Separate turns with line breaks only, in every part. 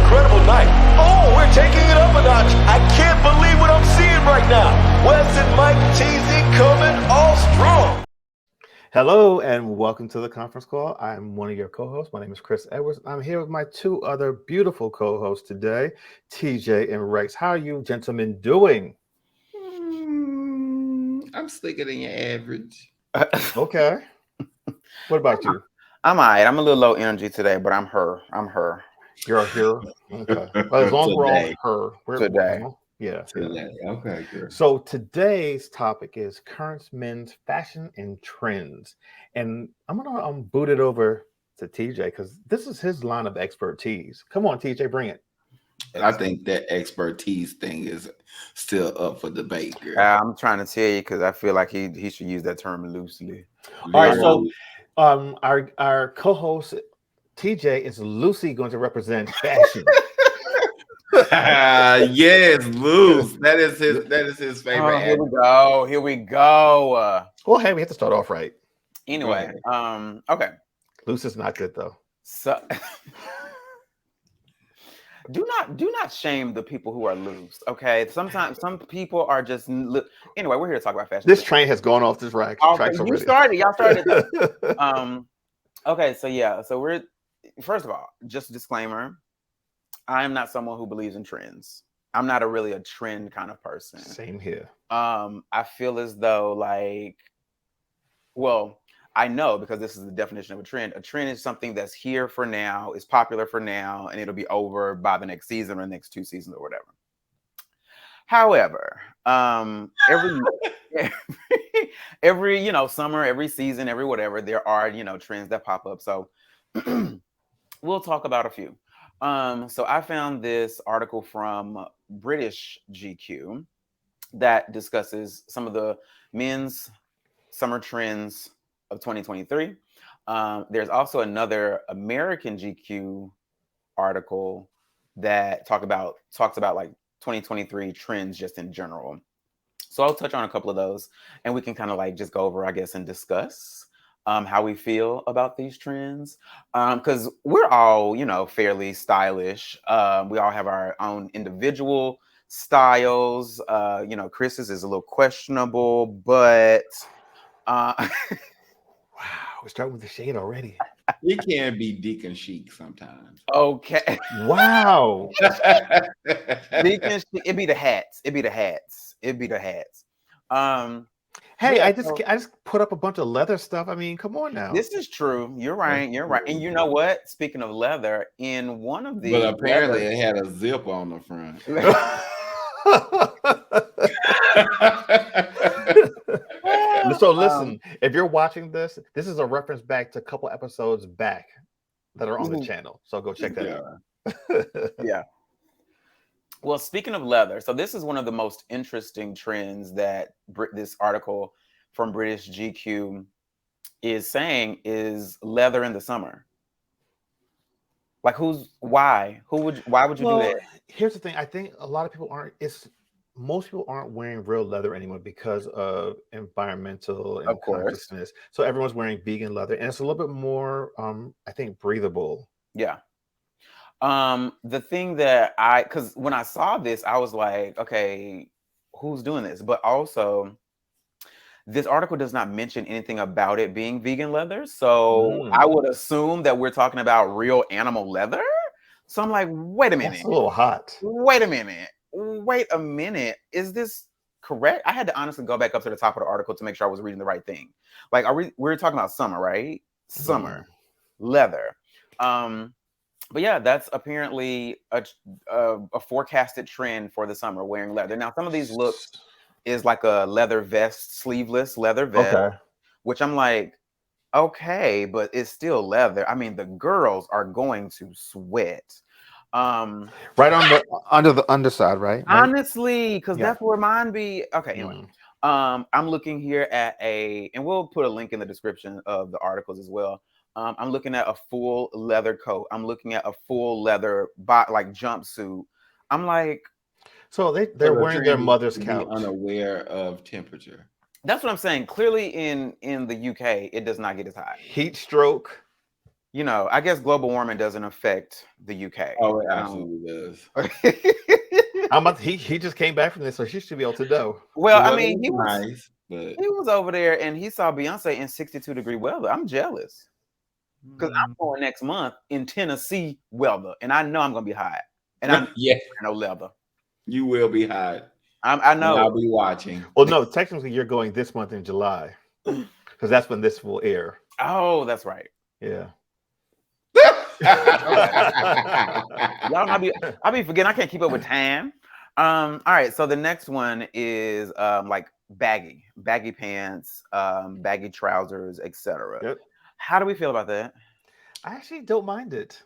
incredible night. Oh, we're taking it up a notch. I can't believe what I'm seeing right now. Wes and Mike Teasy coming all strong.
Hello and welcome to the conference call. I'm one of your co-hosts. My name is Chris Edwards. I'm here with my two other beautiful co-hosts today, TJ and Rex. How are you gentlemen doing?
I'm slicker than your average.
Okay. What about you?
I'm all right. I'm a little low energy today, but I'm her.
You're a hero? Okay. Well, as long as we're all
Today.
her.
Today.
Yeah.
Today. Okay, good.
So today's topic is current men's fashion and trends. And I'm going to boot it over to TJ because this is his line of expertise. Come on, TJ, bring it.
I think that expertise thing is still up for debate, girl.
I'm trying to tell you because I feel like he should use that term loosely.
All right, so our co-host TJ is loosely going to represent fashion.
Yes, loose. That is his favorite.
Here we go.
Well, hey, we have to start off right.
Anyway, okay.
Loose is not good though.
So do not shame the people who are loose. Okay, sometimes some people are just anyway. We're here to talk about fashion.
This train has gone off this tracks already.
Y'all started. Okay, so yeah, so we're first of all, just a disclaimer. I am not someone who believes in trends. I'm not really a trend kind of person.
Same here.
I feel as though I know because this is the definition of a trend. A trend is something that's here for now, is popular for now, and it'll be over by the next season or the next 2 seasons or whatever. However, every summer, every season, every whatever, there are trends that pop up. So we'll talk about a few. So I found this article from British GQ that discusses some of the men's summer trends of 2023. There's also another American GQ article that talks about like 2023 trends just in general. So I'll touch on a couple of those and we can kind of just go over, I guess, and discuss how we feel about these trends, because we're all, fairly stylish. We all have our own individual styles. Chris's is a little questionable, but
wow, we're starting with the shade already.
It can be deacon chic sometimes.
Okay.
Wow.
Deacon chic. It'd be the hats.
Hey, I just put up a bunch of leather stuff. I mean, come on now.
This is true. You're right. And you know what? Speaking of leather, in one of the
but apparently it had a zip on the front.
So listen, if you're watching this is a reference back to a couple episodes back that are on the channel. So go check that out.
Yeah. Well, speaking of leather, so this is one of the most interesting trends that this article from British GQ is saying is leather in the summer. Why would you do that?
Here's the thing. I think a lot of people most people aren't wearing real leather anymore because of environmental and consciousness. So everyone's wearing vegan leather and it's a little bit more, I think, breathable.
Yeah. The thing that because when I saw this, I was like, okay, who's doing this? But also, this article does not mention anything about it being vegan leather. So I would assume that we're talking about real animal leather. So I'm like, wait a minute.
That's a little hot.
Wait a minute. Is this correct? I had to honestly go back up to the top of the article to make sure I was reading the right thing. We're talking about summer, right? Summer, leather. But yeah, that's apparently a forecasted trend for the summer, wearing leather. Now, some of these looks is like a leather vest, sleeveless leather vest, which I'm like, okay, but it's still leather. I mean, the girls are going to sweat.
Right under the underside, right?
Honestly, because that's where mine be. Okay, anyway. I'm looking here at and we'll put a link in the description of the articles as well. I'm looking at a full leather coat. I'm looking at a full leather jumpsuit. I'm like,
so they're wearing their mother's couch,
unaware of temperature.
That's what I'm saying. Clearly, in the UK, it does not get as hot.
Heat stroke.
you know, I guess global warming doesn't affect the UK.
Oh, it absolutely does.
He just came back from this, so she should be able to know.
Well, I
Well,
mean,
it's nice, but
he was over there and he saw Beyonce in 62-degree weather. I'm jealous because I'm going next month in Tennessee weather, and I know I'm gonna be hot, and I'm
yeah,
no leather.
you will be hot.
I
And
know.
I'll be watching.
Well, no, technically you're going this month in July because that's when this will air.
Oh, that's right.
Yeah.
Y'all, I be forgetting. I can't keep up with time. All right. So the next one is like baggy pants, baggy trousers, etc.
Yep.
How do we feel about that?
I actually don't mind it.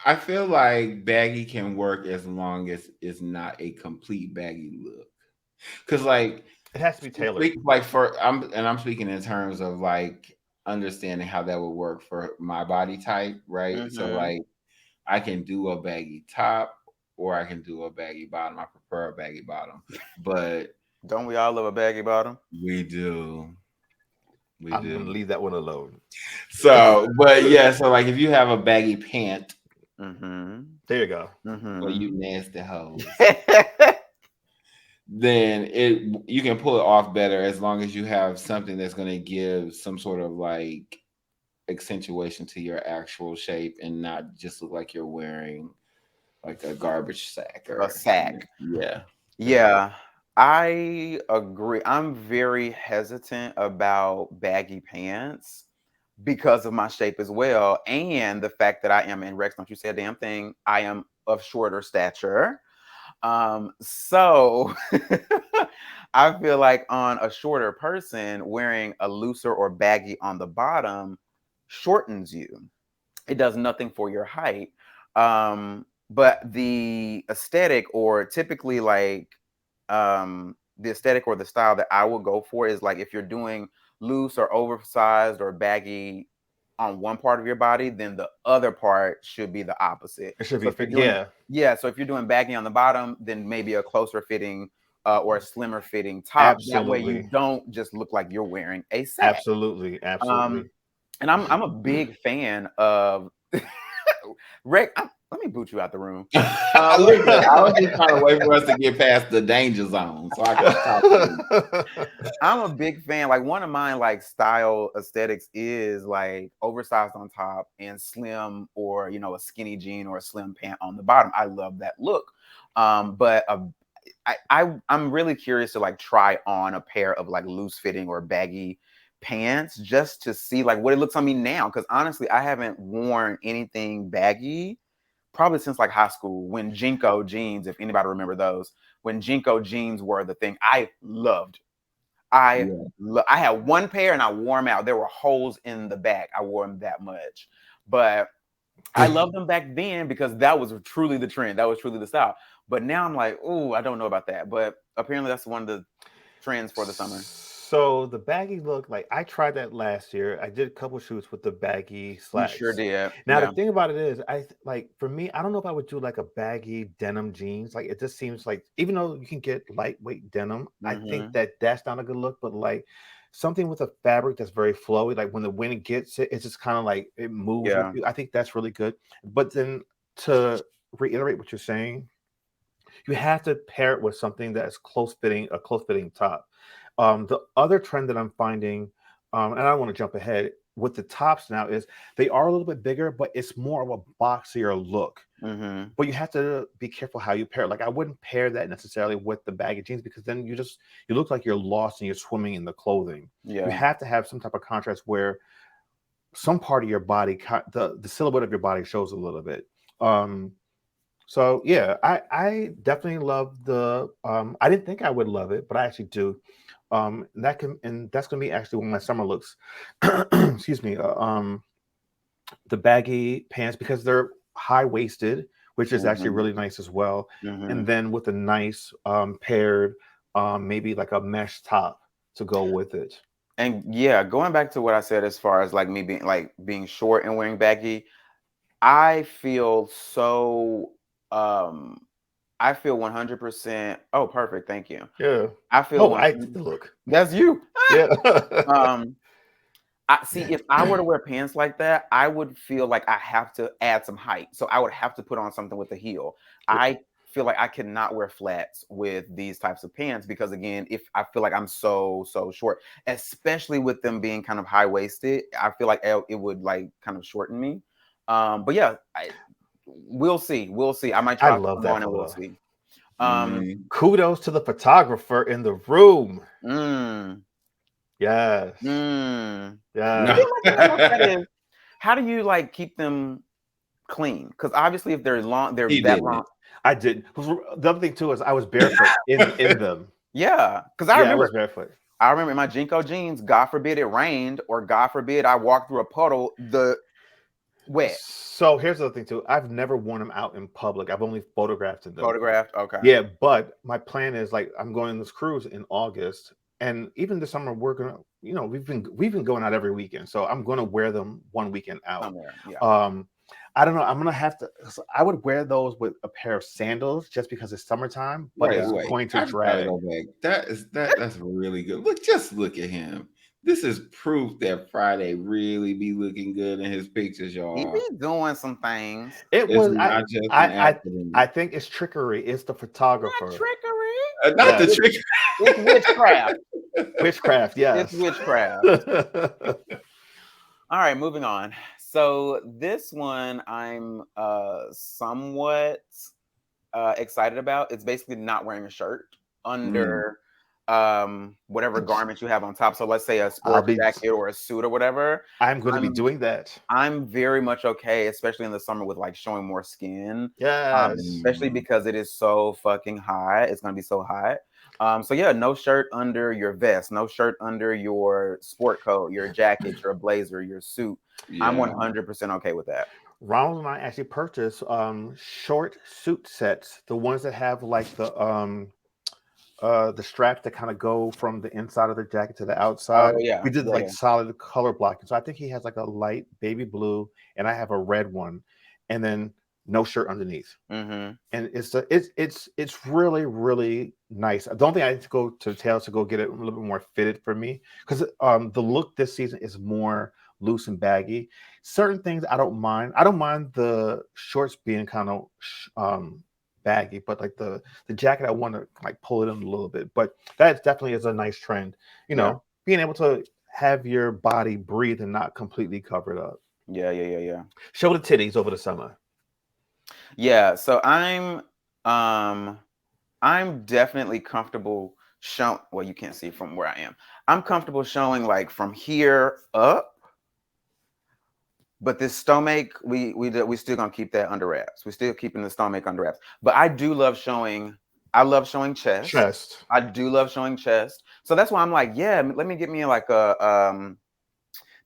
I feel like baggy can work as long as it's not a complete baggy look. Because like
it has to be tailored.
Like I'm speaking in terms of like understanding how that would work for my body type, right?
Mm-hmm.
So like I can do a baggy top or I can do a baggy bottom. I prefer a baggy bottom, but
don't we all love a baggy bottom?
We do.
I'm gonna leave that one alone.
So, but yeah, so like if you have a baggy pant,
there you go.
Well, you nasty hoes. Then you can pull it off better as long as you have something that's going to give some sort of like accentuation to your actual shape and not just look like you're wearing like a garbage sack or
a sack.
Yeah.
I agree. I'm very hesitant about baggy pants because of my shape as well, and the fact that I am, and Rex, don't you say a damn thing, I am of shorter stature. So I feel like on a shorter person, wearing a looser or baggy on the bottom shortens you. It does nothing for your height. But the aesthetic, or typically like the aesthetic or the style that I would go for is like if you're doing loose or oversized or baggy on one part of your body, then the other part should be the opposite.
It should
so
be fit.
Yeah. So if you're doing baggy on the bottom, then maybe a closer fitting or a slimmer fitting top.
Absolutely.
That way you don't just look like you're wearing a sack.
Absolutely.
And I'm a big fan of Rick. Let me boot you out the room.
I was just trying to wait for us to get past the danger zone so I can talk to you.
I'm a big fan. Like one of mine, like style aesthetics is like oversized on top and slim, or you know, a skinny jean or a slim pant on the bottom. I love that look. But I'm really curious to like try on a pair of like loose fitting or baggy pants just to see like what it looks on me now. Because honestly, I haven't worn anything baggy probably since like high school, when Jinko jeans, if anybody remember those, when Jinko jeans were the thing I loved. I had one pair and I wore them out. There were holes in the back. I wore them that much, but I loved them back then because that was truly the trend. That was truly the style. But now I'm like, oh, I don't know about that. But apparently that's one of the trends for the summer.
So the baggy look, like I tried that last year. I did a couple shoots with the baggy slacks.
You sure did.
Now the thing about it is, for me, I don't know if I would do like a baggy denim jeans. Like it just seems like, even though you can get lightweight denim, I think that's not a good look. But like something with a fabric that's very flowy, like when the wind gets it, it's just kind of like it moves.
Yeah.
I think that's really good. But then to reiterate what you're saying, you have to pair it with something that's a close fitting top. The other trend that I'm finding, and I don't want to jump ahead with the tops now, is they are a little bit bigger, but it's more of a boxier look. But you have to be careful how you pair it. Like I wouldn't pair that necessarily with the baggy jeans because then you look like you're lost and you're swimming in the clothing. You have to have some type of contrast where some part of your body, the silhouette of your body shows a little bit. So yeah, I definitely love the. I didn't think I would love it, but I actually do. That's gonna be actually one of my summer looks. Excuse me. The baggy pants, because they're high waisted, which is actually really nice as well. And then with a nice paired, maybe like a mesh top to go with it.
And yeah, going back to what I said as far as like me being short and wearing baggy, I feel so. I feel 100%. Oh, perfect. Thank you.
Yeah.
I feel.
I look.
That's you.
Yeah.
I see. If I were to wear pants like that, I would feel like I have to add some height. So I would have to put on something with a heel. I feel like I cannot wear flats with these types of pants because, again, if I feel like I'm so short, especially with them being kind of high waisted, I feel like it would like kind of shorten me. But yeah, we'll see. We'll see. I might try
I love
them
that
on and we'll
photo.
see.
Kudos to the photographer in the room. Yes. Yeah.
How do you like keep them clean? Because obviously, if they're long, they're
He
that
didn't.
long.
I did. The other thing too is I was barefoot in them.
Yeah, because I remember
was barefoot.
I remember in my Jinko jeans. God forbid it rained, or God forbid I walked through a puddle. The wet.
So here's the other thing too. I've never worn them out in public. I've only photographed in them.
Photographed. Okay.
Yeah, but my plan is like I'm going on this cruise in August, and even this summer we're gonna, we've been going out every weekend, so I'm gonna wear them one weekend out.
Somewhere. Yeah.
I don't know. I'm gonna have to. I would wear those with a pair of sandals just because it's summertime, but it's going to drag.
Go back. That's really good. Look at him. This is proof that Friday really be looking good in his pictures, y'all.
He be doing some things.
It was not just an accident. I think it's trickery. It's the photographer.
Not trickery.
Not the trickery.
It's witchcraft.
Witchcraft. Yes.
It's witchcraft. All right, moving on. So this one I'm somewhat excited about. It's basically not wearing a shirt under whatever garment you have on top. So let's say a sports jacket or a suit or whatever.
I'm going to be doing that.
I'm very much okay, especially in the summer with like showing more skin.
Yes.
Especially because it is so fucking hot. It's going to be so hot. So yeah, no shirt under your vest, no shirt under your sport coat, your jacket, your blazer, your suit. Yeah. I'm 100% okay with that.
Ronald and I actually purchased short suit sets, the ones that have like the straps that kind of go from the inside of the jacket to the outside.
Oh, yeah.
We did solid color blocking. So I think he has like a light baby blue, and I have a red one, and then no shirt underneath. And it's really, really nice. The only thing I need to go to Tails to go get it a little bit more fitted for me, because the look this season is more loose and baggy. Certain things I don't mind. I don't mind the shorts being kind of baggy, but like the jacket, I want to like pull it in a little bit. But that definitely is a nice trend. Being able to have your body breathe and not completely covered up.
Yeah.
Show the titties over the summer.
Yeah, so I'm definitely comfortable showing. Well, you can't see from where I am. I'm comfortable showing like from here up. But this stomach, we still gonna keep that under wraps. We're still keeping the stomach under wraps. But I do love showing. I love showing chest. I do love showing chest. So that's why I'm like, yeah, let me get me like a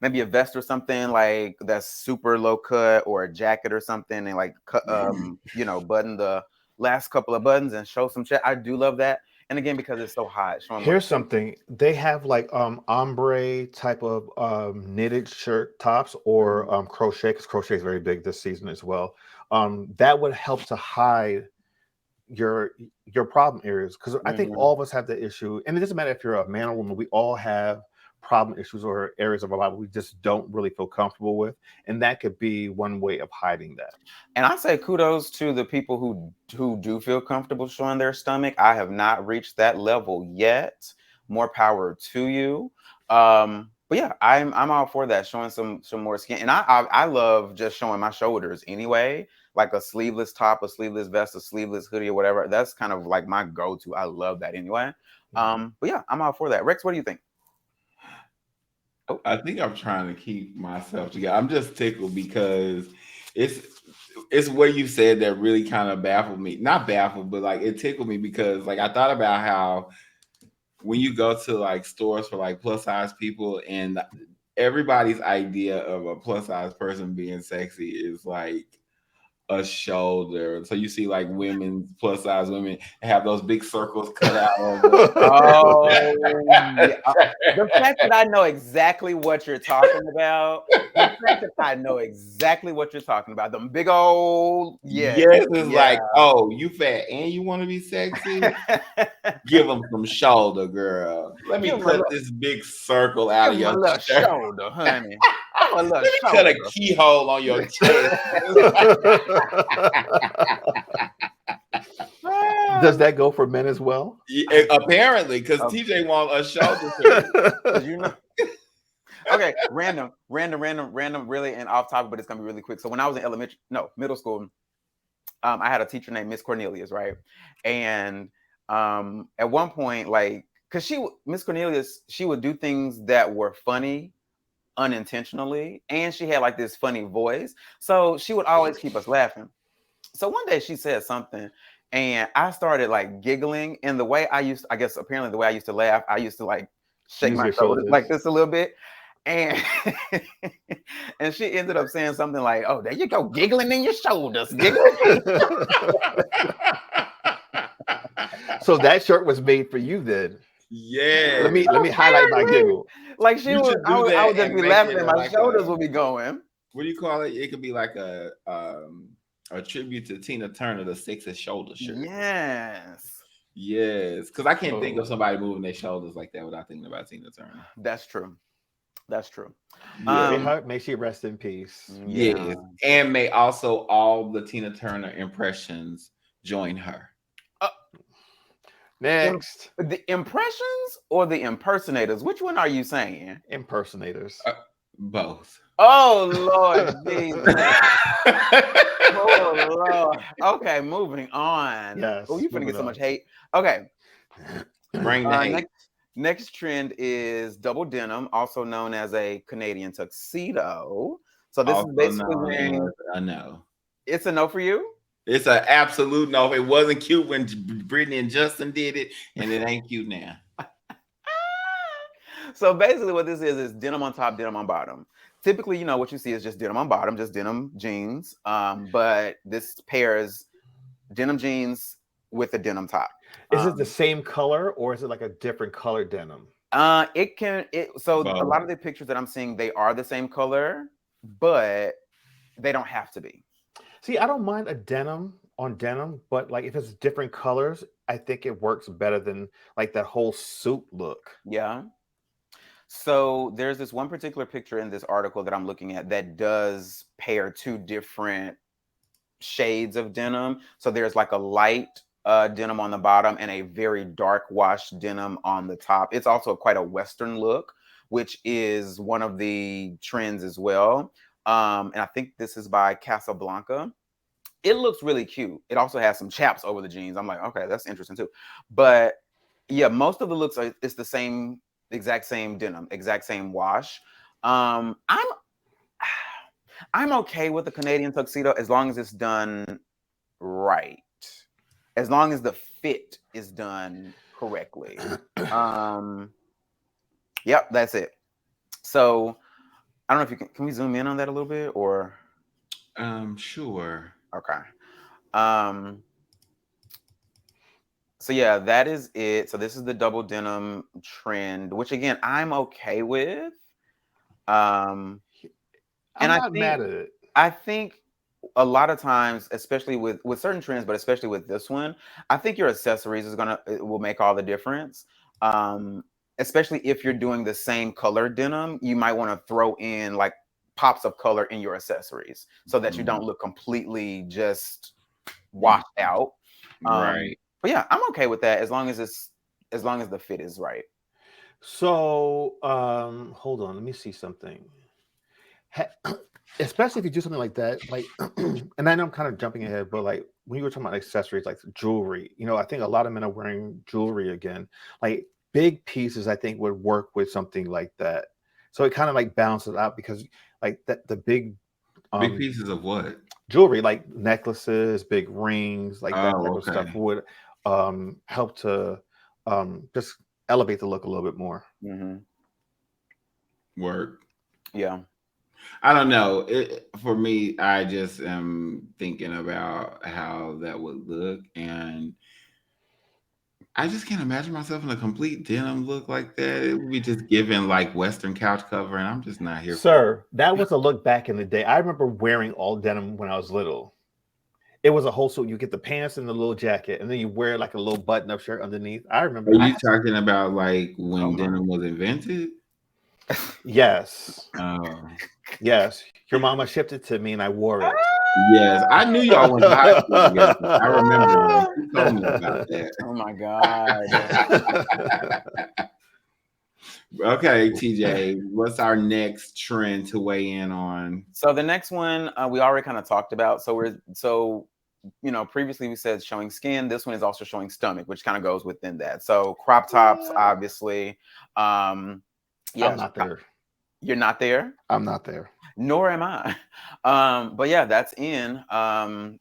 maybe a vest or something like that's super low cut, or a jacket or something, and like button the last couple of buttons and show some chest. I do love that. And again, because it's so hot.
Here's something. They have like ombre type of knitted shirt tops or crochet, because crochet is very big this season as well. That would help to hide your problem areas, because I think all of us have the issue, and it doesn't matter if you're a man or woman. We all have problem issues or areas of our life we just don't really feel comfortable with, and that could be one way of hiding that.
And I say kudos to the people who do feel comfortable showing their stomach. I have not reached that level yet. More power to you. But yeah, I'm all for that, showing some more skin. And I love just showing my shoulders anyway, like a sleeveless top, a sleeveless vest, a sleeveless hoodie or whatever. That's kind of like my go-to. I love that anyway. But yeah, I'm all for that. Rex, what do you think?
I think I'm trying to keep myself together. I'm just tickled because it's what you said that really kind of baffled me. Not baffled, but like it tickled me because like I thought about how when you go to like stores for like plus size people, and everybody's idea of a plus size person being sexy is like a shoulder. So you see like women, plus size women, have those big circles cut out of them.
Oh, yeah. The fact that I know exactly what you're talking about. The fact that I know exactly what you're talking about. Them big old,
Yes, it's like, oh, you fat and you want to be sexy? Give them some shoulder, girl. Let me cut this big circle out of your
shoulder, honey.
Let me cut a keyhole on your chest.
Does that go for men as well?
Yeah, apparently, because TJ wants a shoulder surgery.
You know. Okay, random, really, and off topic, but it's gonna be really quick. So when I was in middle school, I had a teacher named Miss Cornelius, right? And at one point, like, because Miss Cornelius, she would do things that were funny unintentionally, and she had like this funny voice, so she would always keep us laughing. So one day she said something, and I started like giggling. And the way apparently the way I used to laugh, I used to like shake my shoulders like this a little bit. And and she ended up saying something like, "Oh, there you go, giggling in your shoulders, giggling."
So that shirt was made for you then.
Yeah.
Let me highlight my giggle.
Like I would just be laughing and my shoulders would be going.
What do you call it? It could be like a tribute to Tina Turner, the sexy shoulder shirt. Yes. Because I can't think of somebody moving their shoulders like that without thinking about Tina Turner.
That's true.
Yeah. May she rest in peace.
Yes. And may also all the Tina Turner impressions join her.
Next.
The impressions or the impersonators? Which one are you saying?
Impersonators.
Both.
Oh, Lord Jesus. Oh, Lord. Okay, moving on.
Yes.
Oh, you're going to get so much hate. Okay.
Bring the hate.
Next trend is double denim, also known as a Canadian tuxedo. So this is basically wearing...
a no.
It's a no for you?
It's an absolute no. It wasn't cute when Brittany and Justin did it, and it ain't cute now.
So basically what this is denim on top, denim on bottom. Typically, you know, what you see is just denim on bottom, just denim jeans. But this pairs denim jeans with a denim top.
Is it the same color or is it like a different color denim?
So a lot of the pictures that I'm seeing, they are the same color, but they don't have to be.
See, I don't mind a denim on denim, but like if it's different colors, I think it works better than like that whole suit look.
Yeah. So there's this one particular picture in this article that I'm looking at that does pair two different shades of denim. So there's like a light denim on the bottom and a very dark wash denim on the top. It's also quite a Western look, which is one of the trends as well. And I think this is by Casablanca. It looks really cute. It also has some chaps over the jeans. I'm like, okay, that's interesting too. But yeah, most of the looks it's the same, exact same denim, exact same wash. I'm okay with the Canadian tuxedo as long as it's done right. As long as the fit is done correctly. Yep, that's it. So I don't know if can we zoom in on that a little bit or?
Sure.
Okay. So yeah, that is it. So this is the double denim trend, which again, I'm okay with.
I'm not mad at it.
I think a lot of times, especially with certain trends, but especially with this one, I think your accessories will make all the difference. Especially if you're doing the same color denim, you might want to throw in like pops of color in your accessories so that you don't look completely just washed out.
Right.
But yeah, I'm okay with that as long as the fit is right.
So hold on, let me see something. Especially if you do something like that, like, and I know I'm kind of jumping ahead, but like when you were talking about accessories, like jewelry, you know, I think a lot of men are wearing jewelry again. Like big pieces, I think would work with something like that. So it kind of like balances out because like the big
pieces of what?
Jewelry, like necklaces, big rings, like that type of stuff would help to just elevate the look a little bit more.
Work.
Yeah.
I don't know. For me, I just am thinking about how that would look, and I just can't imagine myself in a complete denim look like that. It would be just given like Western couch cover, and I'm just not here for it.
Sir, that was a look back in the day. I remember wearing all denim when I was little. It was a whole suit. You get the pants and the little jacket, and then you wear like a little button-up shirt underneath. I remember.
Are you talking about like when denim was invented?
Yes.
Oh.
Yes. Your mama shipped it to me, and I wore it.
Yes, I knew y'all went to high school together. I remember that. You told me about that.
Oh my God.
Okay, TJ, what's our next trend to weigh in on?
So the next one we already kind of talked about. Previously we said showing skin. This one is also showing stomach, which kind of goes within that. So crop tops, obviously.
I'm not there.
You're not there?
I'm not there.
Nor am I. But yeah, that's in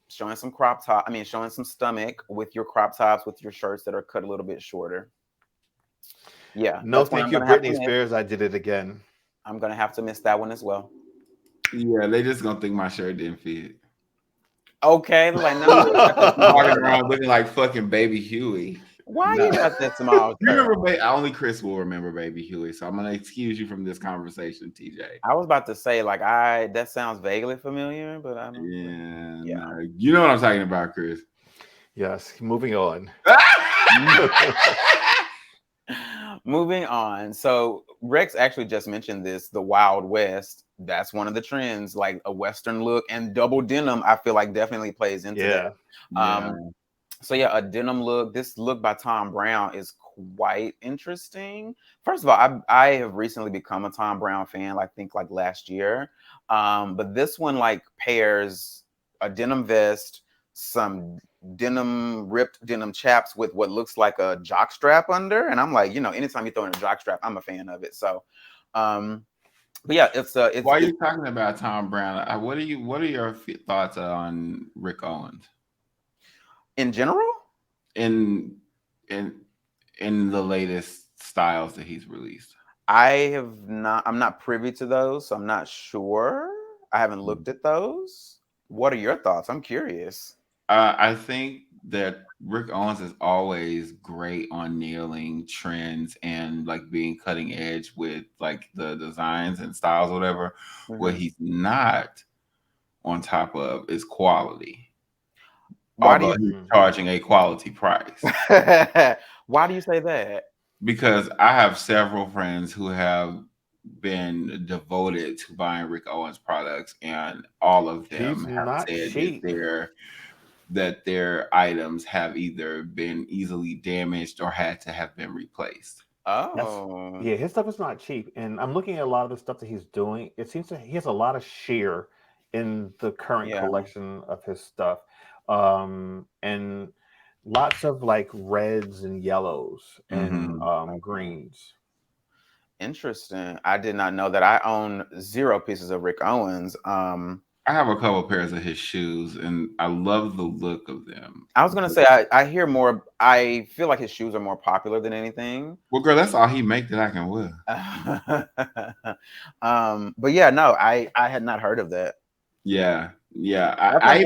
showing some crop top. I mean, showing some stomach with your crop tops, with your shirts that are cut a little bit shorter. Yeah.
No, thank you, Britney Spears. I did it again.
I'm gonna have to miss that one as well.
Yeah, they just gonna think my shirt didn't fit.
Okay, like no,
walking around looking like fucking Baby Huey.
Why you got that small?
You remember? Only Chris will remember Baby Huey, so I'm gonna excuse you from this conversation, TJ.
I was about to say that sounds vaguely familiar, but I don't.
Yeah. No. You know what I'm talking about, Chris.
Yes. Moving on.
Moving on. So Rex actually just mentioned this, the Wild West. That's one of the trends, like a Western look, and double denim, I feel like definitely plays into that. So yeah, a denim look. This look by Tom Brown is quite interesting. First of all, I have recently become a Tom Brown fan, I think like last year. But this one like pairs a denim vest, some ripped denim chaps with what looks like a jock strap under. And I'm like, anytime you throw in a jock strap, I'm a fan of it. So but yeah, it's
why are you talking about Tom Brown? What are your thoughts on Rick Owens
in general?
In the latest styles that he's released?
I'm not privy to those, so I'm not sure. I haven't looked at those. What are your thoughts? I'm curious.
I think that Rick Owens is always great on nailing trends and like being cutting edge with like the designs and styles, whatever. Mm-hmm. What he's not on top of is quality. Although he's charging a quality price.
Why do you say that?
Because I have several friends who have been devoted to buying Rick Owens products, and all of them have said that their items have either been easily damaged or had to have been replaced.
Oh,
yeah, his stuff is not cheap. And I'm looking at a lot of the stuff that he's doing. It seems he has a lot of sheer in the current collection of his stuff. And lots of like reds and yellows and greens.
Interesting. I did not know that. I own 0 pieces of Rick Owens.
I have a couple pairs of his shoes, and I love the look of them.
I was gonna say I hear more. I feel like his shoes are more popular than anything.
Well, girl, that's all he make that I can wear.
But yeah, no, I had not heard of that.
Yeah. I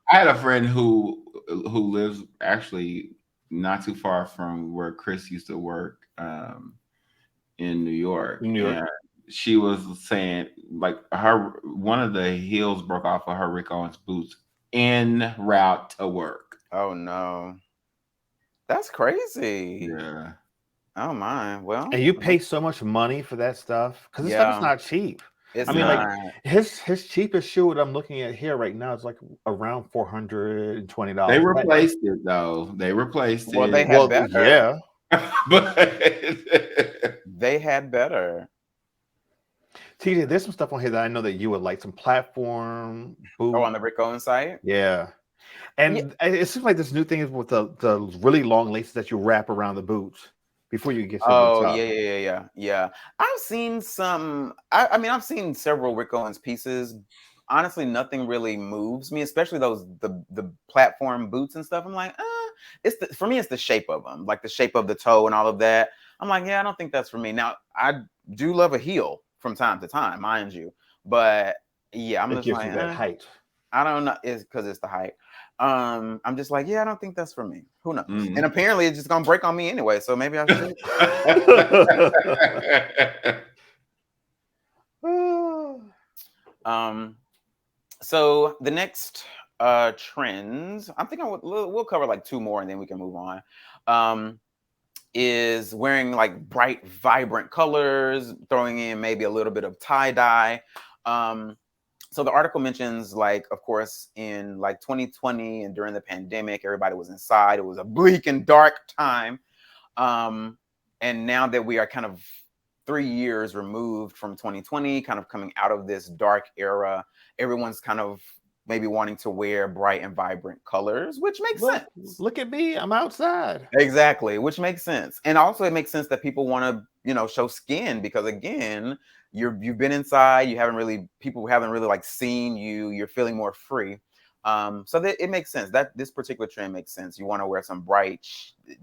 had a friend who lives actually not too far from where Chris used to work in New York. And she was saying like one of the heels broke off of her Rick Owens boots en route to work.
Oh no, that's crazy.
Yeah.
Oh my. Well,
and you pay so much money for that stuff because this stuff is not cheap. Like his cheapest shoe that I'm looking at here right now is like around $420.
They replaced it though. They replaced
it. They had better. Yeah. But they had better.
TJ, there's some stuff on here that I know that you would like. Some platform boots.
Oh, on the Rick Owens site?
Yeah. And it seems like this new thing is with the really long laces that you wrap around the boots before you get to the top.
Yeah. I've seen some. I've seen several Rick Owens pieces. Honestly, nothing really moves me, especially those the platform boots and stuff. I'm like, for me, it's the shape of them, like the shape of the toe and all of that. I'm like, yeah, I don't think that's for me. Now, I do love a heel from time to time, mind you, But yeah, I'm
It
just
gives
like,
you that height.
I don't know. It's because it's the height. I'm just like, yeah, I don't think that's for me. Who knows?
Mm.
And apparently, it's just gonna break on me anyway. So maybe I should. So the next trends, I'm thinking we'll cover like 2 more and then we can move on. Is wearing like bright, vibrant colors, throwing in maybe a little bit of tie-dye. So the article mentions, like, of course, in like 2020 and during the pandemic, everybody was inside. It was a bleak and dark time. And now that we are kind of 3 years removed from 2020, kind of coming out of this dark era, everyone's kind of maybe wanting to wear bright and vibrant colors, which makes sense.
Look at me, I'm outside.
Exactly, which makes sense. And also it makes sense that people want to, show skin, because again, you've been inside, people haven't really like seen you, you're feeling more free. So that it makes sense that this particular trend makes sense. You want to wear some bright,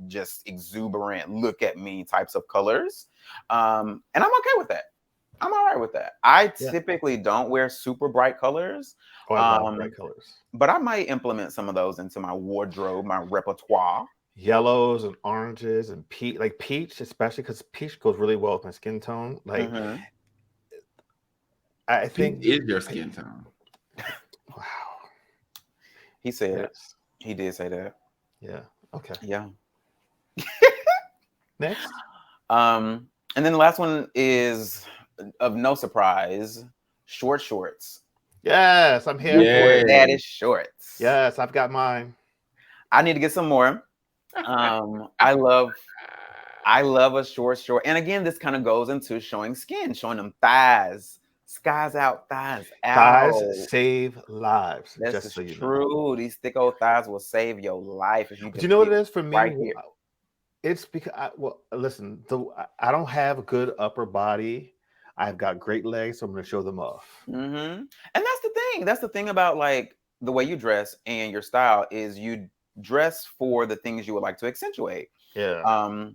just exuberant, look at me types of colors. And I'm okay with that. I'm all right with that. I typically don't wear super bright colors.
Oh, I love bright colors.
But I might implement some of those into my wardrobe, my repertoire.
Yellows and oranges and peach, like peach, especially because peach goes really well with my skin tone. Like, I think
is your skin tone.
Wow.
He said it. He did say that.
Yeah. Okay.
Yeah.
Next.
And then the last one is, of no surprise, short shorts.
Yes, I'm here for it.
That is shorts.
Yes, I've got mine.
I need to get some more. I love a short. And again, this kind of goes into showing skin, showing them thighs, skies out, thighs out.
Thighs save lives.
That's
just so you
true.
know.
These thick old thighs will save your life if you.
Do you know what it is for me?
Right here.
It's because listen, I don't have a good upper body. I've got great legs, so I'm going to show them off.
And that's the thing. That's the thing about like the way you dress and your style is you dress for the things you would like to accentuate.
Yeah.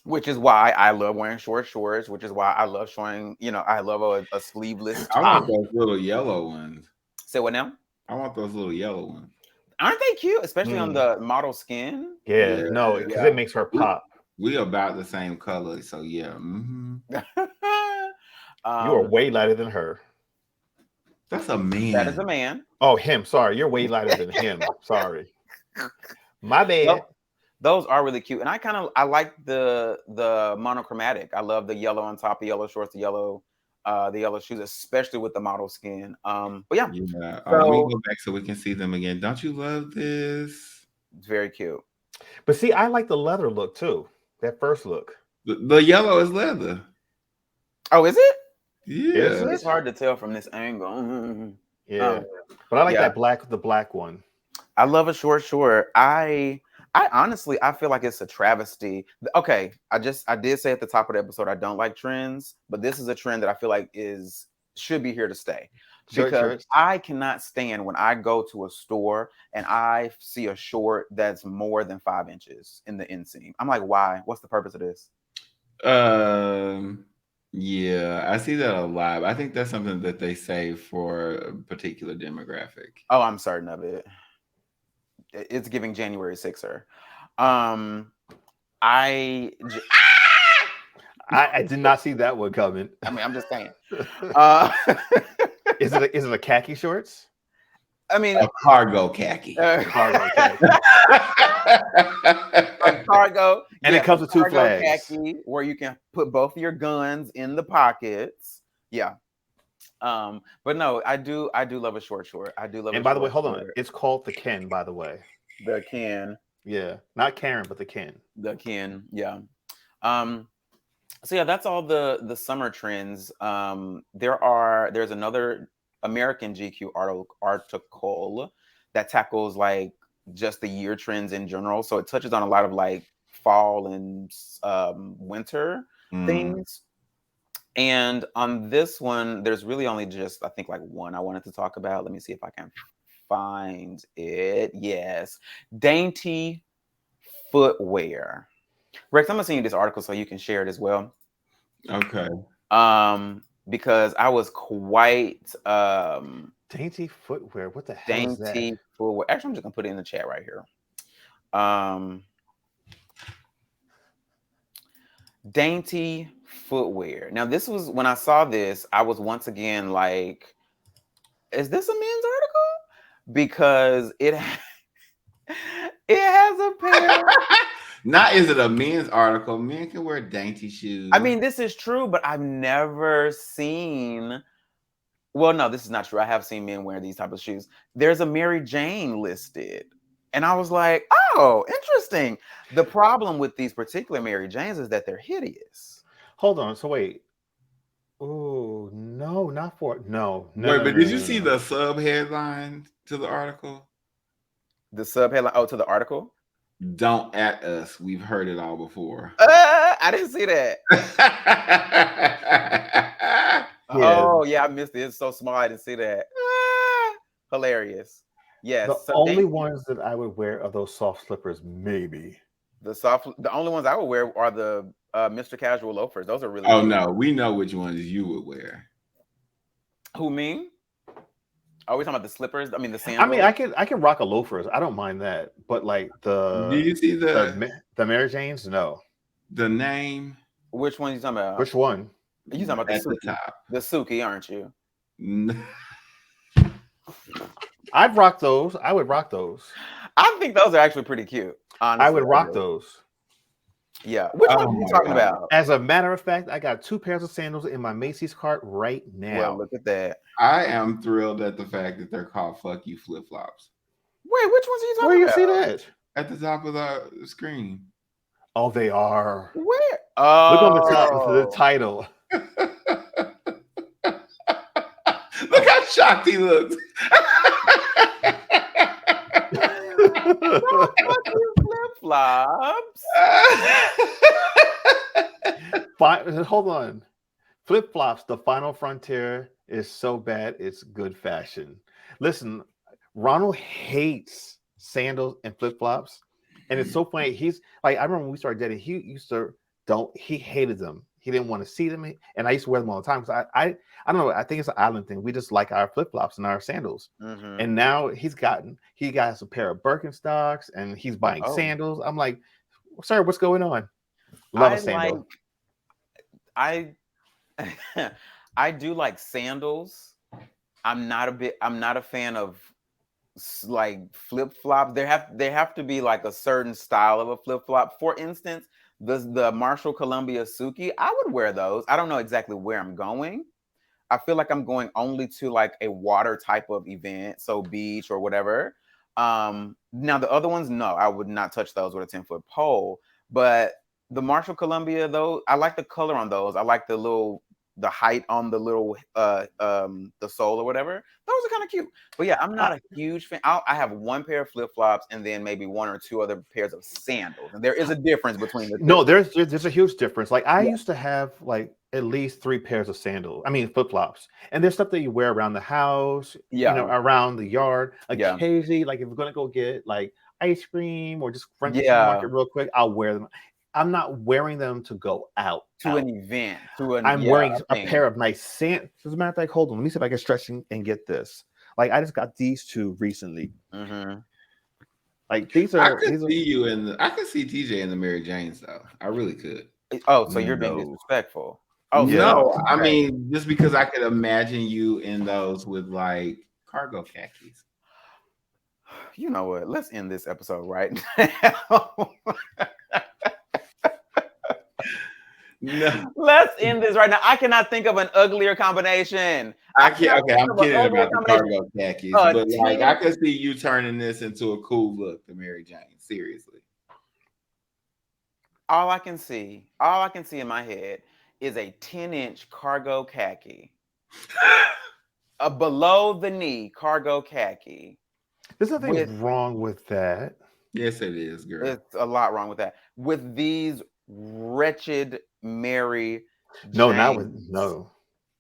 Which is why I love wearing short shorts. Which is why I love showing. I love a sleeveless top.
I want those little yellow ones.
Say what now?
I want those little yellow ones.
Aren't they cute, especially on the model skin?
Yeah, no, because it makes her pop.
We about the same color, so yeah.
You are way lighter than her.
That's a man.
That is a man.
Oh, him. Sorry, you're way lighter than him. Sorry, my bad.
Those are really cute, and I like the monochromatic. I love the yellow on top, the yellow shorts, the yellow shoes, especially with the model skin. But yeah.
Let me go back so we can see them again. Don't you love this?
It's very cute.
But see, I like the leather look too. That first look.
The yellow is leather.
Oh, is it?
Yeah.
It's hard to tell from this angle.
Yeah. But I like the black one.
I love a short. I honestly, I feel like it's a travesty. Okay, I did say at the top of the episode I don't like trends, but this is a trend that I feel like should be here to stay. Because I cannot stand when I go to a store and I see a short that's more than 5 inches in the inseam. I'm like, why? What's the purpose of this?
Yeah, I see that a lot. I think that's something that they save for a particular demographic.
Oh, I'm certain of it. It's giving January 6er. I
did not see that one coming.
I mean, I'm just saying.
Is it a khaki shorts?
I mean,
a cargo khaki.
Cargo khaki.
A cargo,
and it comes with 2 flags.
Khaki, where you can put both of your guns in the pockets. Yeah. But no, I do love a short. I do love.
And by the way, hold on, it's called the Ken. By the way,
the Ken.
Yeah, not Karen, but the Ken.
The Ken. Yeah. So yeah, that's all the summer trends. There's another American GQ article that tackles like just the year trends in general. So it touches on a lot of like fall and winter things. And on this one, there's really only just, I think, like one I wanted to talk about. Let me see if I can find it. Yes. Dainty footwear. Rex, I'm gonna send you this article so you can share it as well.
Okay.
because I was quite
dainty footwear. What the hell is that?
dainty footwear. Actually, I'm just gonna put it in the chat right here. Dainty footwear. Now, this was when I saw this, I was once again like, is this a men's article? Because it has a pair.
Not is it a men's article? Men can wear dainty shoes.
I mean, this is true, but I've never seen. Well, no, this is not true. I have seen men wear these type of shoes. There's a Mary Jane listed. And I was like, oh, interesting. The problem with these particular Mary Janes is that they're hideous.
Hold on. So wait. Oh, no, not for no.
Wait, but did you see the sub headline to the article?
The sub headline to the article?
Don't at us. We've heard it all before.
I didn't see that. Oh, yeah, I missed it. It's so small. I didn't see that. Hilarious. Yes.
The only ones that I would wear are those soft slippers, maybe.
The only ones I would wear are the Mr. Casual loafers. Those are really
cute. No, we know which ones you would wear.
Who, me? Are we talking about the slippers? I mean the sandals?
I mean, I can rock a loafers. I don't mind that. But like
do you see
the Mary Janes? No.
The name?
Which one are you talking about?
Which one?
You talking about the
at
Suki?
The top.
The Suki, aren't you?
I'd rock those. I would rock those.
I think those are actually pretty cute. Honestly,
I would rock those.
Yeah. Which one are you talking about?
As a matter of fact, I got 2 pairs of sandals in my Macy's cart right now.
Well, look at that.
I am thrilled at the fact that they're called "fuck you" flip flops.
Wait, which ones are you talking
Where
about?
Where you see that?
At the top of the screen.
Oh, they are.
Where? Oh,
look on the top of the title.
Look how shocked he looks.
Flip-flops.
Hold on. Flip-flops, the final frontier is so bad it's good fashion. Listen, Ronald hates sandals and flip-flops. And it's so funny. He's like, I remember when we started dating, he hated them. He didn't want to see them. And I used to wear them all the time because I don't know. I think it's an island thing. We just like our flip-flops and our sandals. Mm-hmm. And now he got a pair of Birkenstocks and he's buying sandals. I'm like, sir, what's going on? Love a sandal.
I do like sandals. I'm not a fan of like flip-flop. There have to be like a certain style of a flip-flop. For instance, the Marshall Columbia Suki, I would wear those. I don't know exactly where I'm going. I feel like I'm going only to like a water type of event, so beach or whatever. Now the other ones, no, I would not touch those with a 10-foot pole. But the Marshall Columbia, though, I like the color on those. I like the height on the little the sole or whatever. Those are kind of cute. But yeah, I'm not a huge fan. I have 1 pair of flip-flops and then maybe 1 or 2 other pairs of sandals. And there is a difference between the two.
No, there's a huge difference. Like I used to have like at least 3 pairs of sandals. I mean flip-flops. And there's stuff that you wear around the house, around the yard. Occasionally, like if we're gonna go get like ice cream or just run to the market real quick, I'll wear them. I'm not wearing them to go out
to an event.
I'm wearing a pair of nice sandals. As a matter of fact, hold on. Let me see if I can stretch and get this. Like I just got these 2 recently. Mm-hmm. Like these are.
I could see TJ in the Mary Janes though. I really could.
Oh, so you're being disrespectful.
Oh no, I mean just because I could imagine you in those with like cargo khakis.
You know what? Let's end this episode right now. No. Let's end this right now. I cannot think of an uglier combination.
I can't. Okay, I'm kidding about the cargo khakis, but like I could see you turning this into a cool look to Mary Jane. Seriously.
All I can see in my head is a 10-inch cargo khaki, a below the knee cargo khaki.
There's nothing wrong with that.
Yes, it is, girl.
It's a lot wrong with that. With these wretched Mary Janes.
No.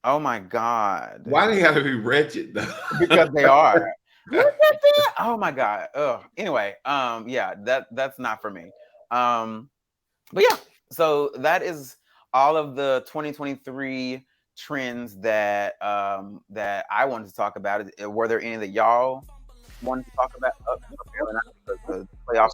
Oh my God.
Why do they gotta be wretched though?
Because they are. Look at that. Oh my God. Ugh. Anyway, that's not for me. But yeah, so that is all of the 2023 trends that that I wanted to talk about. Were there any that y'all wanted to talk about? Apparently not, because the playoffs.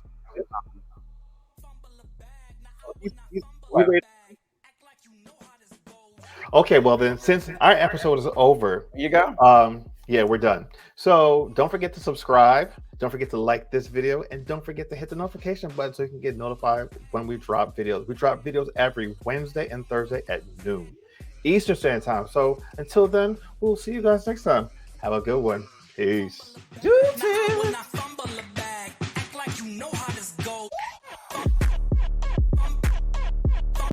Okay, well then, since our episode is over,
You go.
Yeah, we're done. So don't forget to subscribe. Don't forget to like this video, and don't forget to hit the notification button so you can get notified when we drop videos. We drop videos every Wednesday and Thursday at noon Eastern Standard Time. So until then, we'll see you guys next time. Have a good one. Peace.
Deuces.